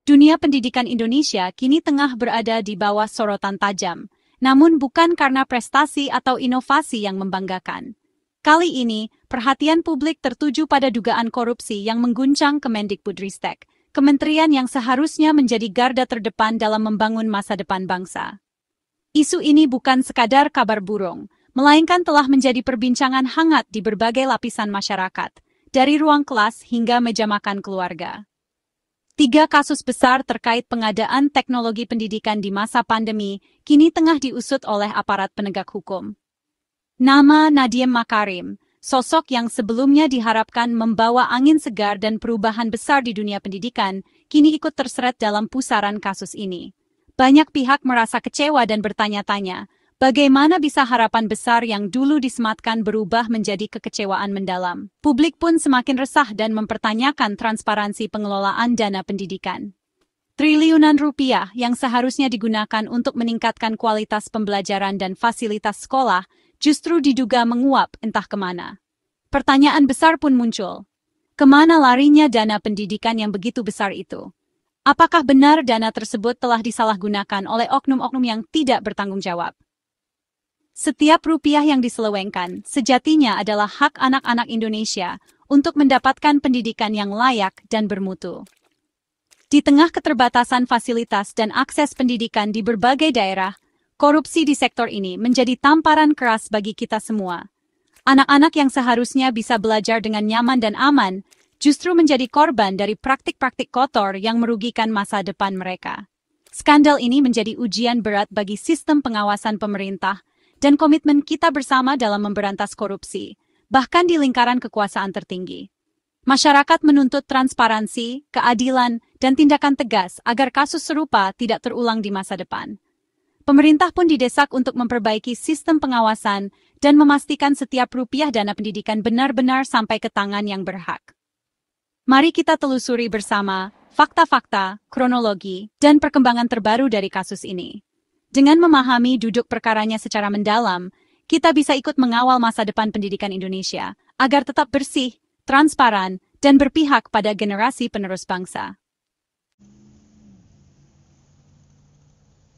Dunia pendidikan Indonesia kini tengah berada di bawah sorotan tajam, namun bukan karena prestasi atau inovasi yang membanggakan. Kali ini, perhatian publik tertuju pada dugaan korupsi yang mengguncang Kemendikbudristek, kementerian yang seharusnya menjadi garda terdepan dalam membangun masa depan bangsa. Isu ini bukan sekadar kabar burung, melainkan telah menjadi perbincangan hangat di berbagai lapisan masyarakat, dari ruang kelas hingga meja makan keluarga. 3 kasus besar terkait pengadaan teknologi pendidikan di masa pandemi kini tengah diusut oleh aparat penegak hukum. Nama Nadiem Makarim, sosok yang sebelumnya diharapkan membawa angin segar dan perubahan besar di dunia pendidikan, kini ikut terseret dalam pusaran kasus ini. Banyak pihak merasa kecewa dan bertanya-tanya, bagaimana bisa harapan besar yang dulu disematkan berubah menjadi kekecewaan mendalam? Publik pun semakin resah dan mempertanyakan transparansi pengelolaan dana pendidikan. Triliunan rupiah yang seharusnya digunakan untuk meningkatkan kualitas pembelajaran dan fasilitas sekolah justru diduga menguap entah kemana. Pertanyaan besar pun muncul. Kemana larinya dana pendidikan yang begitu besar itu? Apakah benar dana tersebut telah disalahgunakan oleh oknum-oknum yang tidak bertanggung jawab? Setiap rupiah yang diselewengkan sejatinya adalah hak anak-anak Indonesia untuk mendapatkan pendidikan yang layak dan bermutu. Di tengah keterbatasan fasilitas dan akses pendidikan di berbagai daerah, korupsi di sektor ini menjadi tamparan keras bagi kita semua. Anak-anak yang seharusnya bisa belajar dengan nyaman dan aman, justru menjadi korban dari praktik-praktik kotor yang merugikan masa depan mereka. Skandal ini menjadi ujian berat bagi sistem pengawasan pemerintah dan komitmen kita bersama dalam memberantas korupsi, bahkan di lingkaran kekuasaan tertinggi. Masyarakat menuntut transparansi, keadilan, dan tindakan tegas agar kasus serupa tidak terulang di masa depan. Pemerintah pun didesak untuk memperbaiki sistem pengawasan dan memastikan setiap rupiah dana pendidikan benar-benar sampai ke tangan yang berhak. Mari kita telusuri bersama fakta-fakta, kronologi, dan perkembangan terbaru dari kasus ini. Dengan memahami duduk perkaranya secara mendalam, kita bisa ikut mengawal masa depan pendidikan Indonesia agar tetap bersih, transparan, dan berpihak pada generasi penerus bangsa.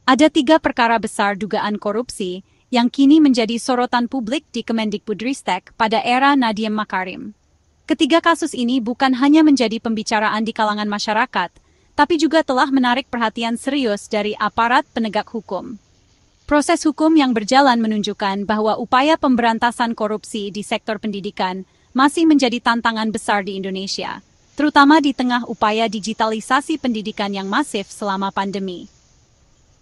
Ada 3 perkara besar dugaan korupsi yang kini menjadi sorotan publik di Kemendikbudristek pada era Nadiem Makarim. Ketiga kasus ini bukan hanya menjadi pembicaraan di kalangan masyarakat, tapi juga telah menarik perhatian serius dari aparat penegak hukum. Proses hukum yang berjalan menunjukkan bahwa upaya pemberantasan korupsi di sektor pendidikan masih menjadi tantangan besar di Indonesia, terutama di tengah upaya digitalisasi pendidikan yang masif selama pandemi.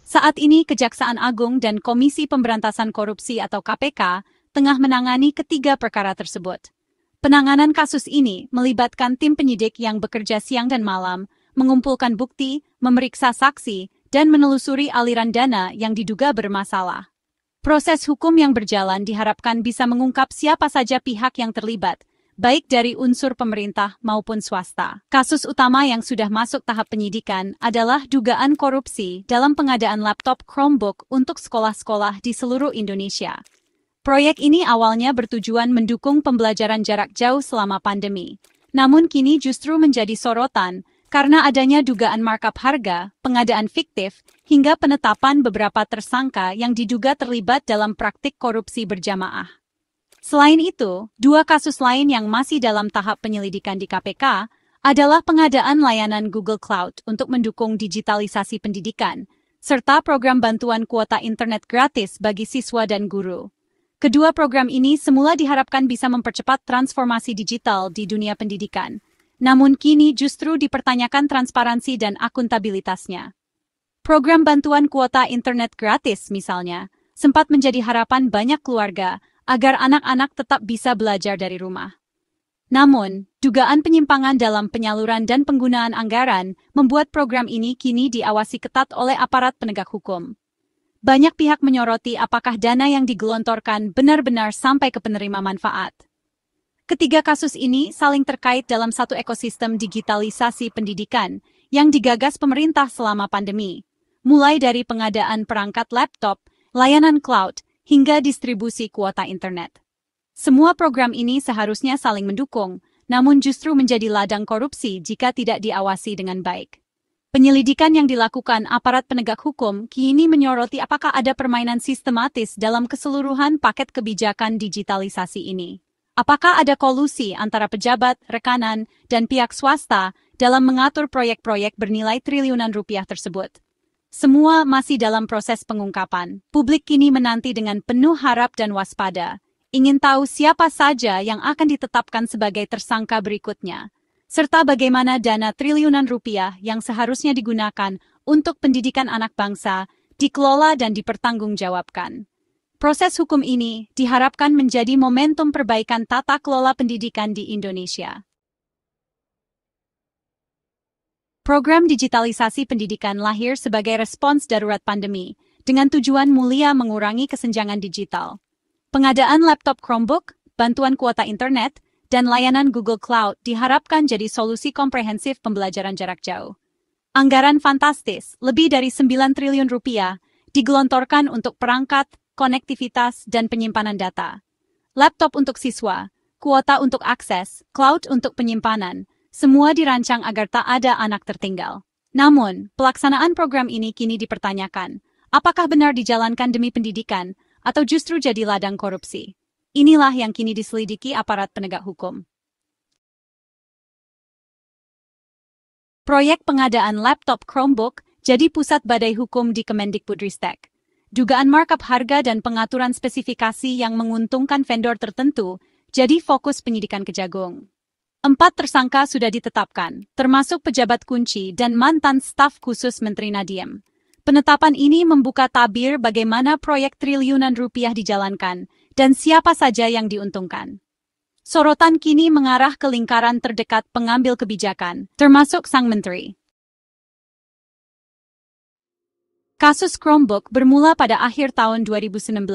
Saat ini Kejaksaan Agung dan Komisi Pemberantasan Korupsi atau KPK tengah menangani ketiga perkara tersebut. Penanganan kasus ini melibatkan tim penyidik yang bekerja siang dan malam, mengumpulkan bukti, memeriksa saksi, dan menelusuri aliran dana yang diduga bermasalah. Proses hukum yang berjalan diharapkan bisa mengungkap siapa saja pihak yang terlibat, baik dari unsur pemerintah maupun swasta. Kasus utama yang sudah masuk tahap penyidikan adalah dugaan korupsi dalam pengadaan laptop Chromebook untuk sekolah-sekolah di seluruh Indonesia. Proyek ini awalnya bertujuan mendukung pembelajaran jarak jauh selama pandemi, namun kini justru menjadi sorotan karena adanya dugaan markup harga, pengadaan fiktif, hingga penetapan beberapa tersangka yang diduga terlibat dalam praktik korupsi berjamaah. Selain itu, 2 kasus lain yang masih dalam tahap penyelidikan di KPK adalah pengadaan layanan Google Cloud untuk mendukung digitalisasi pendidikan, serta program bantuan kuota internet gratis bagi siswa dan guru. Kedua program ini semula diharapkan bisa mempercepat transformasi digital di dunia pendidikan, namun kini justru dipertanyakan transparansi dan akuntabilitasnya. Program bantuan kuota internet gratis, misalnya, sempat menjadi harapan banyak keluarga agar anak-anak tetap bisa belajar dari rumah. Namun, dugaan penyimpangan dalam penyaluran dan penggunaan anggaran membuat program ini kini diawasi ketat oleh aparat penegak hukum. Banyak pihak menyoroti apakah dana yang digelontorkan benar-benar sampai ke penerima manfaat. Ketiga kasus ini saling terkait dalam satu ekosistem digitalisasi pendidikan yang digagas pemerintah selama pandemi, mulai dari pengadaan perangkat laptop, layanan cloud, hingga distribusi kuota internet. Semua program ini seharusnya saling mendukung, namun justru menjadi ladang korupsi jika tidak diawasi dengan baik. Penyelidikan yang dilakukan aparat penegak hukum kini menyoroti apakah ada permainan sistematis dalam keseluruhan paket kebijakan digitalisasi ini. Apakah ada kolusi antara pejabat, rekanan, dan pihak swasta dalam mengatur proyek-proyek bernilai triliunan rupiah tersebut? Semua masih dalam proses pengungkapan. Publik kini menanti dengan penuh harap dan waspada. Ingin tahu siapa saja yang akan ditetapkan sebagai tersangka berikutnya, serta bagaimana dana triliunan rupiah yang seharusnya digunakan untuk pendidikan anak bangsa dikelola dan dipertanggungjawabkan. Proses hukum ini diharapkan menjadi momentum perbaikan tata kelola pendidikan di Indonesia. Program digitalisasi pendidikan lahir sebagai respons darurat pandemi, dengan tujuan mulia mengurangi kesenjangan digital. Pengadaan laptop Chromebook, bantuan kuota internet, dan layanan Google Cloud diharapkan jadi solusi komprehensif pembelajaran jarak jauh. Anggaran fantastis, lebih dari 9 triliun rupiah, digelontorkan untuk perangkat, konektivitas, dan penyimpanan data. Laptop untuk siswa, kuota untuk akses, cloud untuk penyimpanan, semua dirancang agar tak ada anak tertinggal. Namun, pelaksanaan program ini kini dipertanyakan, apakah benar dijalankan demi pendidikan, atau justru jadi ladang korupsi? Inilah yang kini diselidiki aparat penegak hukum. Proyek pengadaan laptop Chromebook jadi pusat badai hukum di Kemendikbudristek. Dugaan markup harga dan pengaturan spesifikasi yang menguntungkan vendor tertentu jadi fokus penyidikan Kejagung. 4 tersangka sudah ditetapkan, termasuk pejabat kunci dan mantan staf khusus Menteri Nadiem. Penetapan ini membuka tabir bagaimana proyek triliunan rupiah dijalankan dan siapa saja yang diuntungkan. Sorotan kini mengarah ke lingkaran terdekat pengambil kebijakan, termasuk sang menteri. Kasus Chromebook bermula pada akhir tahun 2019,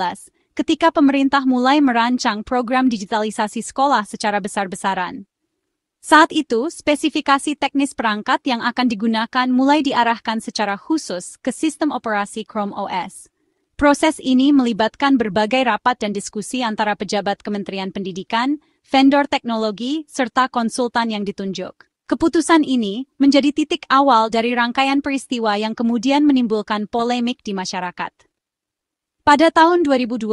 ketika pemerintah mulai merancang program digitalisasi sekolah secara besar-besaran. Saat itu, spesifikasi teknis perangkat yang akan digunakan mulai diarahkan secara khusus ke sistem operasi Chrome OS. Proses ini melibatkan berbagai rapat dan diskusi antara pejabat Kementerian Pendidikan, vendor teknologi, serta konsultan yang ditunjuk. Keputusan ini menjadi titik awal dari rangkaian peristiwa yang kemudian menimbulkan polemik di masyarakat. Pada tahun 2020,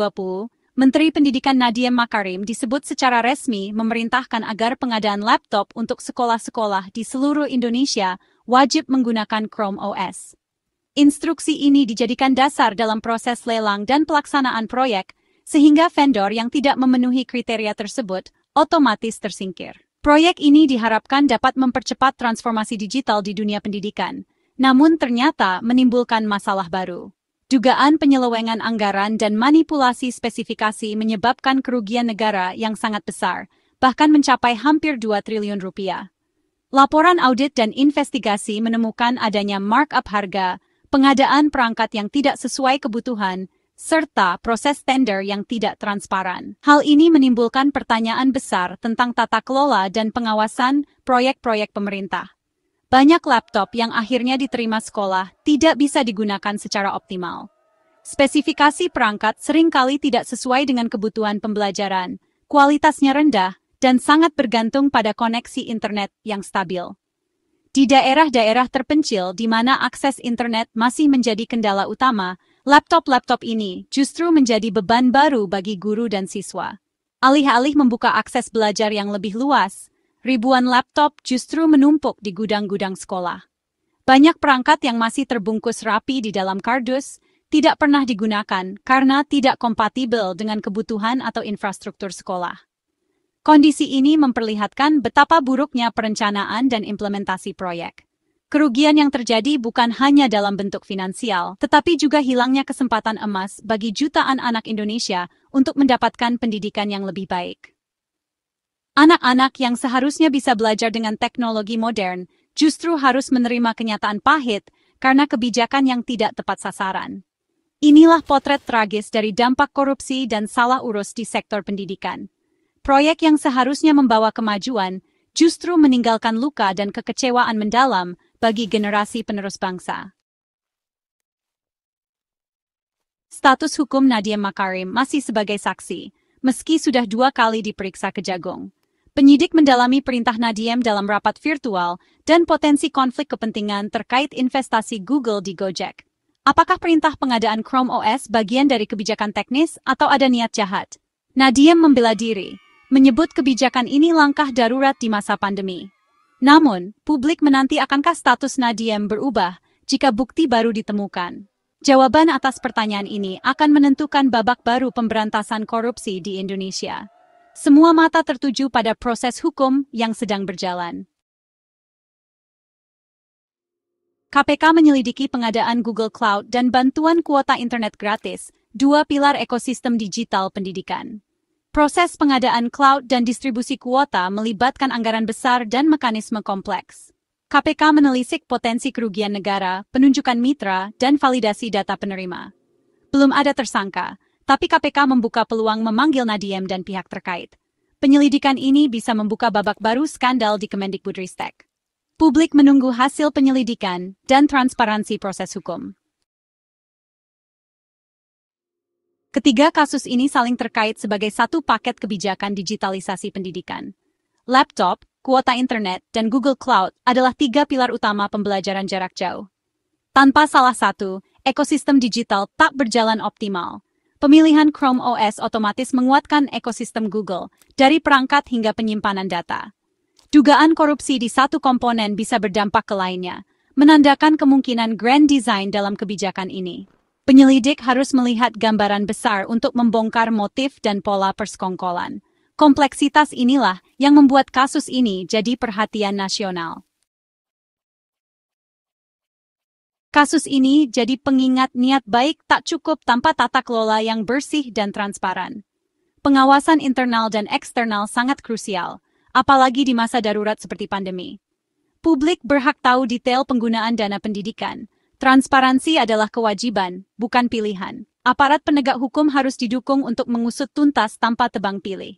Menteri Pendidikan Nadiem Makarim disebut secara resmi memerintahkan agar pengadaan laptop untuk sekolah-sekolah di seluruh Indonesia wajib menggunakan Chrome OS. Instruksi ini dijadikan dasar dalam proses lelang dan pelaksanaan proyek, sehingga vendor yang tidak memenuhi kriteria tersebut otomatis tersingkir. Proyek ini diharapkan dapat mempercepat transformasi digital di dunia pendidikan, namun ternyata menimbulkan masalah baru. Dugaan penyelewengan anggaran dan manipulasi spesifikasi menyebabkan kerugian negara yang sangat besar, bahkan mencapai hampir 2 triliun rupiah. Laporan audit dan investigasi menemukan adanya markup harga, pengadaan perangkat yang tidak sesuai kebutuhan, serta proses tender yang tidak transparan. Hal ini menimbulkan pertanyaan besar tentang tata kelola dan pengawasan proyek-proyek pemerintah. Banyak laptop yang akhirnya diterima sekolah tidak bisa digunakan secara optimal. Spesifikasi perangkat seringkali tidak sesuai dengan kebutuhan pembelajaran, kualitasnya rendah, dan sangat bergantung pada koneksi internet yang stabil. Di daerah-daerah terpencil di mana akses internet masih menjadi kendala utama, laptop-laptop ini justru menjadi beban baru bagi guru dan siswa. Alih-alih membuka akses belajar yang lebih luas, ribuan laptop justru menumpuk di gudang-gudang sekolah. Banyak perangkat yang masih terbungkus rapi di dalam kardus tidak pernah digunakan karena tidak kompatibel dengan kebutuhan atau infrastruktur sekolah. Kondisi ini memperlihatkan betapa buruknya perencanaan dan implementasi proyek. Kerugian yang terjadi bukan hanya dalam bentuk finansial, tetapi juga hilangnya kesempatan emas bagi jutaan anak Indonesia untuk mendapatkan pendidikan yang lebih baik. Anak-anak yang seharusnya bisa belajar dengan teknologi modern justru harus menerima kenyataan pahit karena kebijakan yang tidak tepat sasaran. Inilah potret tragis dari dampak korupsi dan salah urus di sektor pendidikan. Proyek yang seharusnya membawa kemajuan justru meninggalkan luka dan kekecewaan mendalam bagi generasi penerus bangsa. Status hukum Nadiem Makarim masih sebagai saksi, meski sudah 2 kali diperiksa Kejagung. Penyidik mendalami perintah Nadiem dalam rapat virtual dan potensi konflik kepentingan terkait investasi Google di Gojek. Apakah perintah pengadaan Chrome OS bagian dari kebijakan teknis atau ada niat jahat? Nadiem membela diri, menyebut kebijakan ini langkah darurat di masa pandemi. Namun, publik menanti akankah status Nadiem berubah jika bukti baru ditemukan. Jawaban atas pertanyaan ini akan menentukan babak baru pemberantasan korupsi di Indonesia. Semua mata tertuju pada proses hukum yang sedang berjalan. KPK menyelidiki pengadaan Google Cloud dan bantuan kuota internet gratis, dua pilar ekosistem digital pendidikan. Proses pengadaan cloud dan distribusi kuota melibatkan anggaran besar dan mekanisme kompleks. KPK menelisik potensi kerugian negara, penunjukan mitra, dan validasi data penerima. Belum ada tersangka, tapi KPK membuka peluang memanggil Nadiem dan pihak terkait. Penyelidikan ini bisa membuka babak baru skandal di Kemendikbudristek. Publik menunggu hasil penyelidikan dan transparansi proses hukum. Ketiga kasus ini saling terkait sebagai satu paket kebijakan digitalisasi pendidikan. Laptop, kuota internet, dan Google Cloud adalah tiga pilar utama pembelajaran jarak jauh. Tanpa salah satu, ekosistem digital tak berjalan optimal. Pemilihan Chrome OS otomatis menguatkan ekosistem Google, dari perangkat hingga penyimpanan data. Dugaan korupsi di satu komponen bisa berdampak ke lainnya, menandakan kemungkinan grand design dalam kebijakan ini. Penyelidik harus melihat gambaran besar untuk membongkar motif dan pola persekongkolan. Kompleksitas inilah yang membuat kasus ini jadi perhatian nasional. Kasus ini jadi pengingat niat baik tak cukup tanpa tata kelola yang bersih dan transparan. Pengawasan internal dan eksternal sangat krusial, apalagi di masa darurat seperti pandemi. Publik berhak tahu detail penggunaan dana pendidikan. Transparansi adalah kewajiban, bukan pilihan. Aparat penegak hukum harus didukung untuk mengusut tuntas tanpa tebang pilih.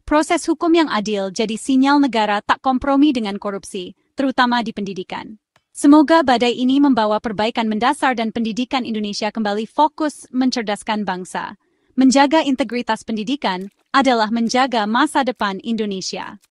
Proses hukum yang adil jadi sinyal negara tak kompromi dengan korupsi, terutama di pendidikan. Semoga badai ini membawa perbaikan mendasar dan pendidikan Indonesia kembali fokus mencerdaskan bangsa. Menjaga integritas pendidikan adalah menjaga masa depan Indonesia.